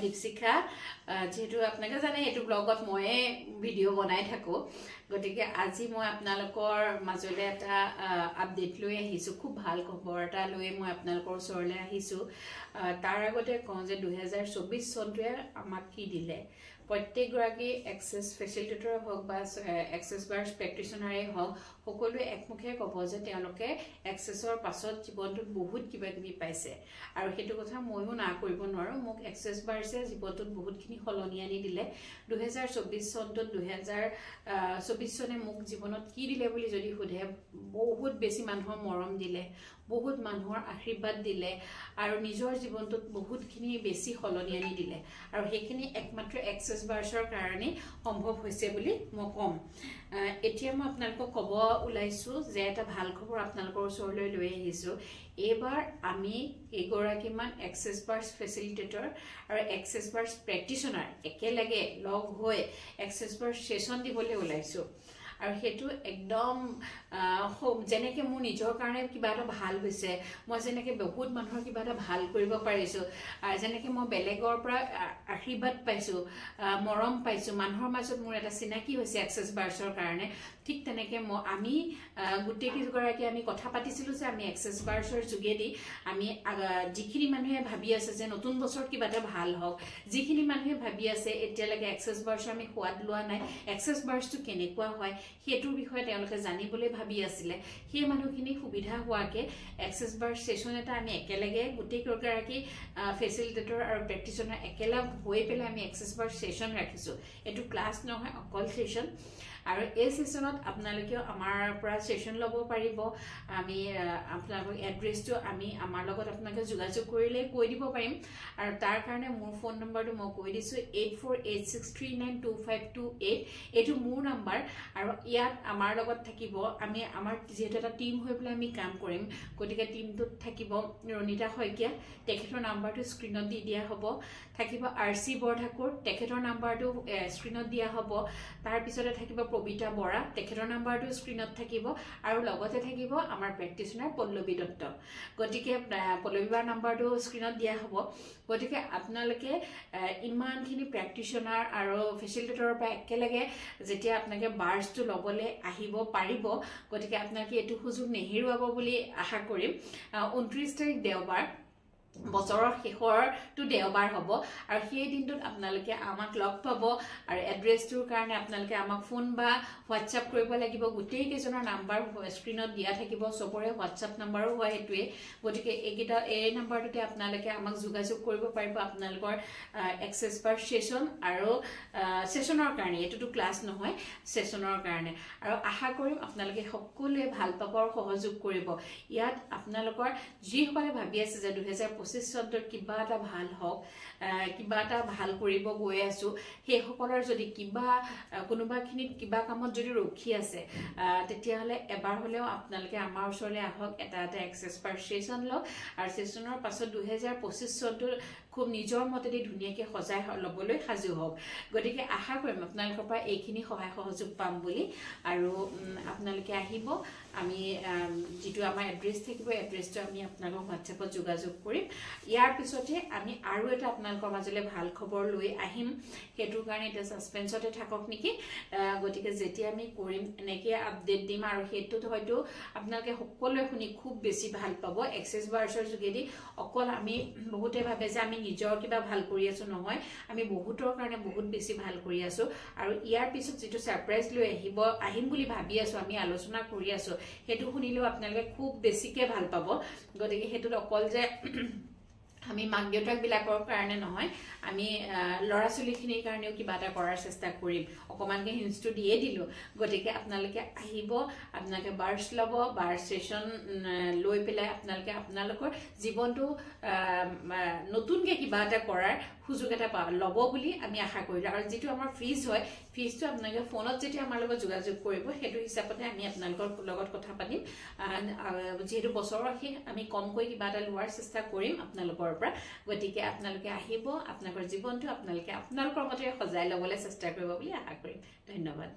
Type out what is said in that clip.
দীপশিখা যেহেতু আপোনালোকে জানে এটো ব্লগত মই ভিডিও বনাই থাকো গতিকে আজি মই আপোনালোকৰ মাজলে এটা আপডেট লৈ আহিছো খুব ভাল খবৰ এটা লৈ মই আপোনালোকৰ ওচৰলৈ আহিছো তাৰ আগতে কওঁ যে 2024 চনটোৱে আমাক কি দিলে প্ৰত্যেক গৰাকী এক্সেস ফেসিলিটেটৰ হওক বা এক্সেস বাৰ্স প্ৰেক্টিশনাৰে হওক সকলোৱে একমুখে ক'ব যে তেওঁলোকে এক্সেসৰ পাছত জীৱনটোত বহুত কিবা কিবি পাইছে আৰু হেতু কথা মইও না কৰিব নোৱাৰো মোক এক্সেস বাৰ্সে জীৱনটোত বহুতখিনি হলনি আনি দিলে 2024 চনটোত 2024 চনে মোক জীৱনত কি দিলে বুলি যদি সোধে বহুত বেছি মানুহৰ মৰম দিলে বহুত মানুহৰ আশীৰ্বাদ দিলে আৰু নিজৰ জীৱনটোত বহুতখিনি বেছি হলনি আনি দিলে আৰু হেখিনি একমাত্ৰ এক্সেস বাৰ্সৰ কাৰণে সম্ভৱ হৈছে বুলি মই কম এতিয়া মই আপোনালোকক ক'ব উলাইছো যে এটা ভাল খবৰ আপোনালোকৰ ওচৰলৈ লৈ আহিছো এবাৰ আমি এগৰাকীমান এক্সেস বাৰ্স ফেসিলিটেটৰ আৰু এক্সেস বাৰ্স প্ৰেক্টিশনাৰ একেলগে লগ হৈ এক্সেস বাৰ্স সেশন দিবলৈ উলাইছো আৰু হেতু একদম জেনেকে মোৰ নিজৰ কাৰণে কিবা এটা ভাল হৈছে মই জেনেকে বহুত মানুহৰ কিবা এটা ভাল কৰিব পাৰিছো আৰু জেনেকে মই বেলেগৰ পৰা আশীৰ্বাদ পাইছো মৰম পাইছো মানুহৰ মাজত মোৰ এটা চিনাকি হৈছে এক্সেস বাৰ্সৰ কাৰণে ঠিক তেনেকে আমি গুটেই কিগৰাকী আমি কথা পাতিছিলো যে আমি এক্সেস বাৰ্সৰ যোগেদি আমি যিখিনি মানুহে ভাবি আছে যে নতুন বছৰ কিবা এটা ভাল হওক যিখিনি মানুহে ভাবি আছে এতিয়ালৈকে এক্সেস বাৰ্সৰ আমি সোৱাদ লোৱা নাই এক্সেস বাৰ্সটো কেনেকুৱা হয় হেতুৰ বিষয়ে তেওঁলোকে জানিবলৈ ভাবি আছিল সেই মানুহখিনি সুবিধা হোৱাকে এক্সেস বাৰ্স সেশন এটা আমি একেলগে গুটেই গৰাকী ফেসিলিটেটৰ আৰু প্ৰেক্টিশনাৰ একেলগ হৈ পেলাই আমি এক্সেস বাৰ্স সেশন ৰাখিছো এটো ক্লাছ নহয় অকল সেশন আৰু এই সেশনত আপোনালোকে আমাৰ পৰা সেশন লব পাৰিব আমি আপোনালোকৰ এড্ৰেছটো আমি আমাৰ লগত আপোনালোকে যোগাযোগ কৰিলে কৈ দিব পাৰিম আৰু তাৰ কাৰণে মোৰ ফোন নম্বৰটো মই কৈ দিছো 8486392528 এটো মোৰ নম্বৰ আৰু ইয়াত আমাৰ লগত থাকিব আমি আমাৰ যেহেতু এটা টিম হৈ পেলাই আমি কাম কৰিম গতিকে টিমটোত থাকিব ৰনিতা শইকীয়া তেখেতৰ নম্বৰটো স্ক্ৰিনত দি দিয়া হ'ব থাকিব আৰসি বৰঠাকুৰ তেখেতৰ নম্বৰটো স্ক্ৰিনত দিয়া হ'ব তাৰ পিছতে থাকিব প্ৰবিতা বৰা তেখেতৰ নম্বৰটো স্ক্ৰিনত থাকিব আৰু লগতে থাকিব আমাৰ প্ৰেক্টিশনাৰ পল্লৱী দত্ত গতিকে পল্লৱীৰ নম্বৰটো স্ক্ৰিনত দিয়া হ'ব গতিকে আপোনালোকে ইমানখিনি প্ৰেক্টিশনাৰ আৰু ফেসিলিটেটৰৰ পৰা একেলগে যেতিয়া আপোনালোকে বাৰ্সটো লবলে আহিব পাৰিব গতিকে আপোনালোকে এটো সুযোগ নেহেৰুৱাব বুলি আশা কৰিম 29 তাৰিখ দেওবাৰ বছৰৰ শেষৰটো দেওবাৰ হ'ব আৰু সেই দিনটোত আপোনালোকে আমাক লগ পাব আৰু এড্ৰেছটোৰ কাৰণে আপোনালোকে আমাক ফোন বা হোৱাটসএপ কৰিব লাগিব গুটেই কেজনৰ নম্বৰ স্ক্ৰিনত দিয়া থাকিব সবৰে হোৱাটসএপ নম্বৰো হয় হেতুৱে গতিকে এই নম্বৰটোতে আপোনালোকে আমাক যোগাযোগ কৰিব পাৰিব আপোনালোকৰ এক্সেস বাৰ্স সেশন আৰু সেশনৰ কাৰণে এটোটো ক্লাছ নহয় সেশনৰ কাৰণে আৰু আশা কৰিম আপোনালোকে সকলোৱে ভাল পাবৰ সহযোগ কৰিব ইয়াত আপোনালোকৰ যিসকলে ভাবি আছে যে 2025 চনটোৰ কিবা এটা ভাল হওক কিবা এটা ভাল কৰিব গৈ আছো সেই সকলৰ যদি কিবা কোনোবাখিনিত কিবা কামত যদি ৰখি আছে তেতিয়া হলে এবাৰ হলেও আপোনালোকে আমাৰ ওচৰলৈ আহক এটা এক্সেস বাৰ্স সেশন লওক আৰু সেশনৰ পাছত 2025 চনটোৰ খুব নিজৰ মতেদি ধুনীয়াকৈ সজাই লবলৈ সাজু হওক গতিকে আশা কৰিম আপোনালোকৰ পৰা এইখিনি সহায় সহযোগ পাম বুলি আৰু আপোনালোকে আহিব আমি যেটো আমাৰ এড্ৰেছ থাকিব এড্ৰেছটো আমি আপোনালোকৰ হোৱাটসএপত যোগাযোগ কৰিম ইয়াৰ পিছতে আমি আৰু এটা আপোনালোকৰ মাজলৈ ভাল খবৰ লৈ আহিম হেতুৰ কাৰণে এটা সাসপেন্সতে থাকক নেকি গতিকে যেতিয়া আমি কৰিম এনেকৈ আপডেট দিম আৰু হেতুত হয়তো আপোনালোকে সকলোৱে শুনি খুব বেছি ভাল পাব এক্সেস বাৰ্সৰ যোগেদি অকল আমি বহুতে ভাবে যে আমি নিজৰ কিবা ভাল কৰি আছো নহয় আমি বহুতৰ কাৰণে বহুত বেছি ভাল কৰি আছো আৰু ইয়াৰ পিছত যেটো সাৰপ্ৰাইজ লৈ আহিম বুলি ভাবি আছো আমি আলোচনা কৰি আছো হেতু শুনিলেও আপোনালোকে খুব বেছিকে ভাল পাব গতিকে হেতুত অকল যে আমি মাক দেউতাক বিলাকৰ কাৰণে নহয় আমি লৰা চলিখিনিৰ কাৰণেও কিবা এটা কৰাৰ চেষ্টা কৰিম অকমানকে হিন্সটো দিয়ে দিলো গতিকে আপোনালোকে আহিব আপোনালোকে বাৰ্স লব বাৰ্স সেশন লৈ পেলাই আপোনালোকৰ জীৱনটো নতুনকে কিবা এটা কৰাৰ সুযোগ এটা লব বুলি আমি আশা কৰিলো আৰু যেটো আমাৰ ফিজ হয় ফিজটো আপোনালোকে ফোনত যেতিয়া আমাৰ লগত যোগাযোগ কৰিব হেতু হিচাপতে আমি আপোনালোকৰ লগত কথা পাতিম যেহেতু বছৰৰ শেষ আমি কমকৈ কিবা এটা লোৱাৰ চেষ্টা কৰিম আপোনালোকৰ পৰা গতিকে আপোনালোকে আহিব আপোনালোকৰ জীৱনটো আপোনালোকে আপোনালোকৰ মতে সজাই লবলৈ চেষ্টা কৰিব বুলি আশা কৰিম ধন্যবাদ